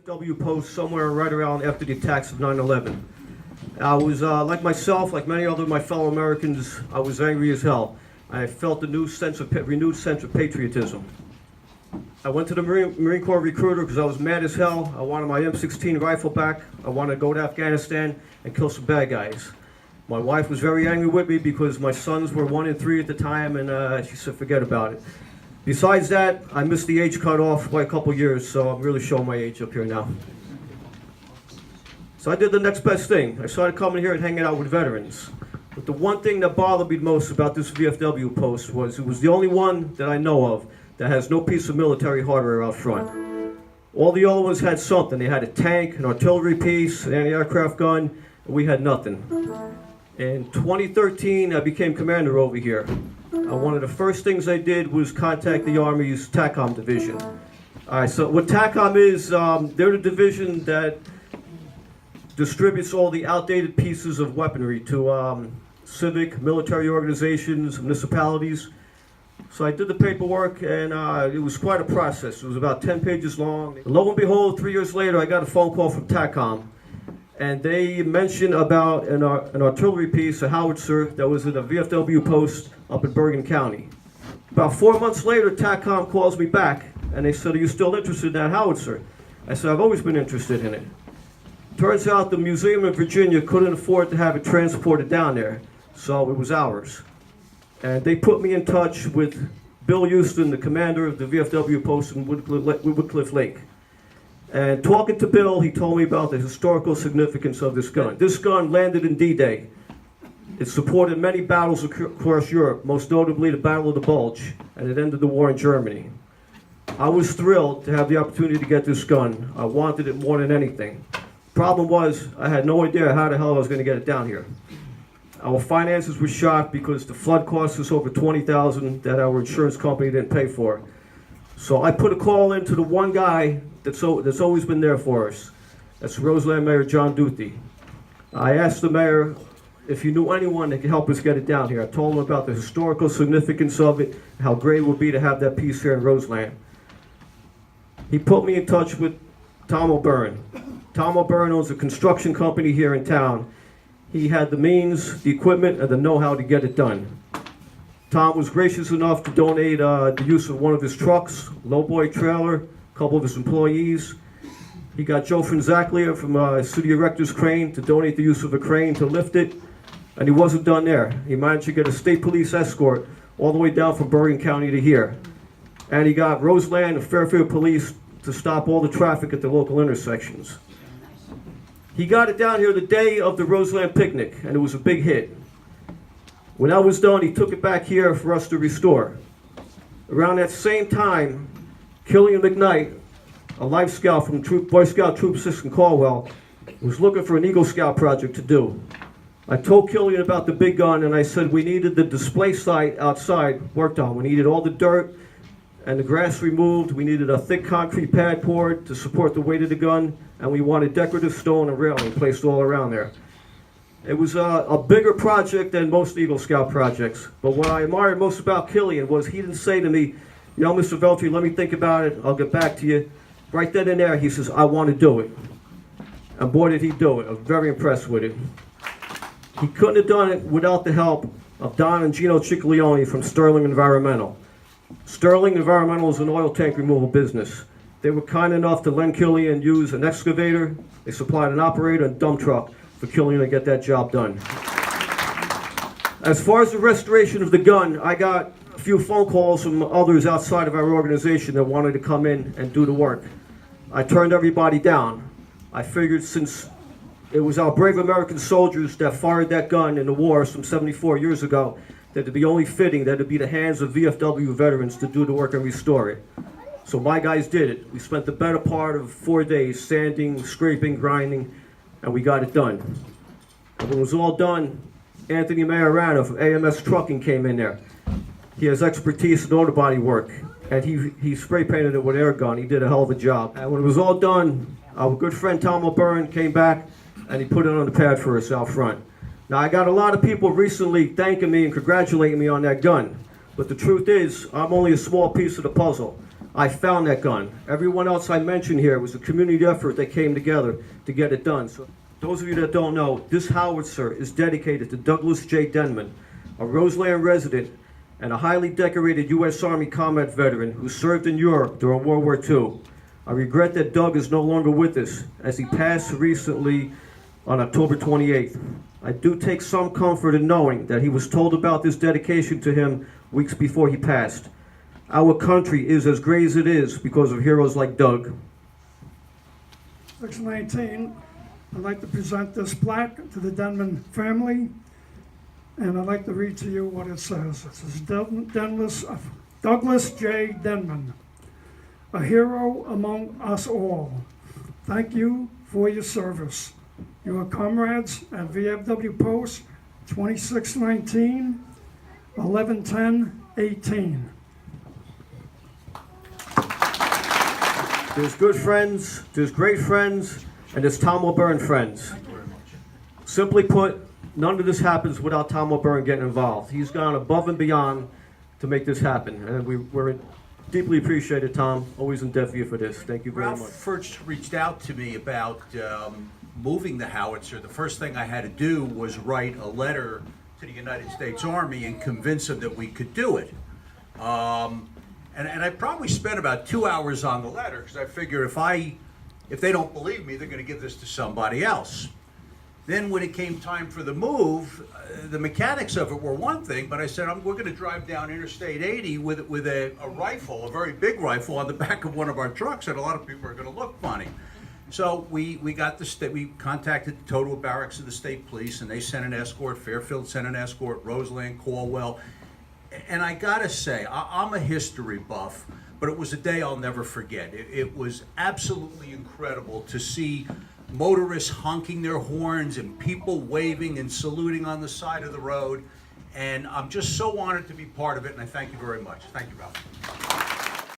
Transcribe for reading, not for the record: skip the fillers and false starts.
VFW Post somewhere right around after the attacks of 9/11. I was, like myself, like many other of my fellow Americans, I was angry as hell. I felt a renewed sense of patriotism. I went to the Marine Corps recruiter because I was mad as hell. I wanted my M16 rifle back. I wanted to go to Afghanistan and kill some bad guys. My wife was very angry with me because my sons were 1 and 3 at the time, and she said, forget about it. Besides that, I missed the age cutoff by a couple years, so I'm really showing my age up here now. So I did the next best thing. I started coming here and hanging out with veterans. But the one thing that bothered me most about this VFW post was it was the only one that I know of that has no piece of military hardware out front. All the other ones had something. They had a tank, an artillery piece, an anti-aircraft gun, and we had nothing. In 2013, I became commander over here. One of the first things I did was contact the Army's TACOM division. All right, so what TACOM is, they're the division that distributes all the outdated pieces of weaponry to civic, military organizations, municipalities. So I did the paperwork, and it was quite a process. It was about 10 pages long. Lo and behold, 3 years later, I got a phone call from TACOM, and they mentioned about an artillery piece, a howitzer, that was in a VFW post up in Bergen County. About 4 months later, TACOM calls me back, and they said, are you still interested in that howitzer? I said, I've always been interested in it. Turns out the museum in Virginia couldn't afford to have it transported down there, so it was ours. And they put me in touch with Bill Houston, the commander of the VFW post in Woodcliff Lake. And talking to Bill, he told me about the historical significance of this gun. This gun landed in D-Day. It supported many battles across Europe, most notably the Battle of the Bulge, and it ended the war in Germany. I was thrilled to have the opportunity to get this gun. I wanted it more than anything. Problem was, I had no idea how the hell I was going to get it down here. Our finances were shot because the flood cost us over $20,000 that our insurance company didn't pay for. So I put a call in to the one guy that's always been there for us. That's Roseland Mayor John Duthie. I asked the mayor if he knew anyone that could help us get it down here. I told him about the historical significance of it, how great it would be to have that piece here in Roseland. He put me in touch with Tom O'Byrne. Tom O'Byrne owns a construction company here in town. He had the means, the equipment, and the know-how to get it done. Tom was gracious enough to donate the use of one of his trucks, lowboy trailer, a couple of his employees. He got Joe Franzaclia from City Erector's Crane to donate the use of a crane to lift it, and he wasn't done there. He managed to get a state police escort all the way down from Bergen County to here. And he got Roseland and Fairfield Police to stop all the traffic at the local intersections. He got it down here the day of the Roseland picnic, and it was a big hit. When that was done, he took it back here for us to restore. Around that same time, Killian McKnight, a Life Scout from Boy Scout Troop 6 in Caldwell, was looking for an Eagle Scout project to do. I told Killian about the big gun, and I said we needed the display site outside worked on. We needed all the dirt and the grass removed. We needed a thick concrete pad poured to support the weight of the gun, and we wanted decorative stone and railing placed all around there. It was a bigger project than most Eagle Scout projects, but what I admired most about Killian was he didn't say to me, you know, Mr. Veltri, let me think about it, I'll get back to you. Right then and there, he says, I want to do it. And boy, did he do it. I was very impressed with it. He couldn't have done it without the help of Don and Gino Cicciolione from Sterling Environmental. Sterling Environmental is an oil tank removal business. They were kind enough to lend Killian use an excavator. They supplied an operator and dump truck for Killian to get that job done. As far as the restoration of the gun, I got a few phone calls from others outside of our organization that wanted to come in and do the work. I turned everybody down. I figured since it was our brave American soldiers that fired that gun in the war some 74 years ago, that it'd be only fitting that it'd be the hands of VFW veterans to do the work and restore it. So my guys did it. We spent the better part of 4 days sanding, scraping, grinding, and we got it done. And when it was all done, Anthony Majorana from AMS Trucking came in there. He has expertise in auto body work, and he spray painted it with air gun. He did a hell of a job. And when it was all done, our good friend Tom O'Byrne came back, and he put it on the pad for us out front. Now, I got a lot of people recently thanking me and congratulating me on that gun, but the truth is, I'm only a small piece of the puzzle. I found that gun. Everyone else I mentioned here was a community effort that came together to get it done. So those of you that don't know, this howitzer is dedicated to Douglas J. Denman, a Roseland resident and a highly decorated U.S. Army combat veteran who served in Europe during World War II. I regret that Doug is no longer with us, as he passed recently on October 28th. I do take some comfort in knowing that he was told about this dedication to him weeks before he passed. Our country is as great as it is because of heroes like Doug. 619, I'd like to present this plaque to the Denman family, and I'd like to read to you what it says. It says, Douglas J. Denman, a hero among us all. Thank you for your service. Your comrades at VFW Post, 2619, 111018. There's good friends, there's great friends, and there's Tom O'Byrne friends. Simply put, none of this happens without Tom O'Byrne getting involved. He's gone above and beyond to make this happen, and we're deeply appreciated, Tom. Always in debt for you for this. Thank you very much. Ralph first reached out to me about moving the howitzer. The first thing I had to do was write a letter to the United States Army and convince them that we could do it. And I probably spent about 2 hours on the letter, because I figure if they don't believe me, they're going to give this to somebody else. Then when it came time for the move, the mechanics of it were one thing, but I said, we're going to drive down Interstate 80 with a rifle, a very big rifle, on the back of one of our trucks, and a lot of people are going to look funny. So we contacted the Total Barracks of the State Police, and they sent an escort. Fairfield sent an escort. Roseland, Caldwell. And I gotta say, I'm a history buff, but it was a day I'll never forget. It was absolutely incredible to see motorists honking their horns and people waving and saluting on the side of the road. And I'm just so honored to be part of it, and I thank you very much. Thank you, Ralph.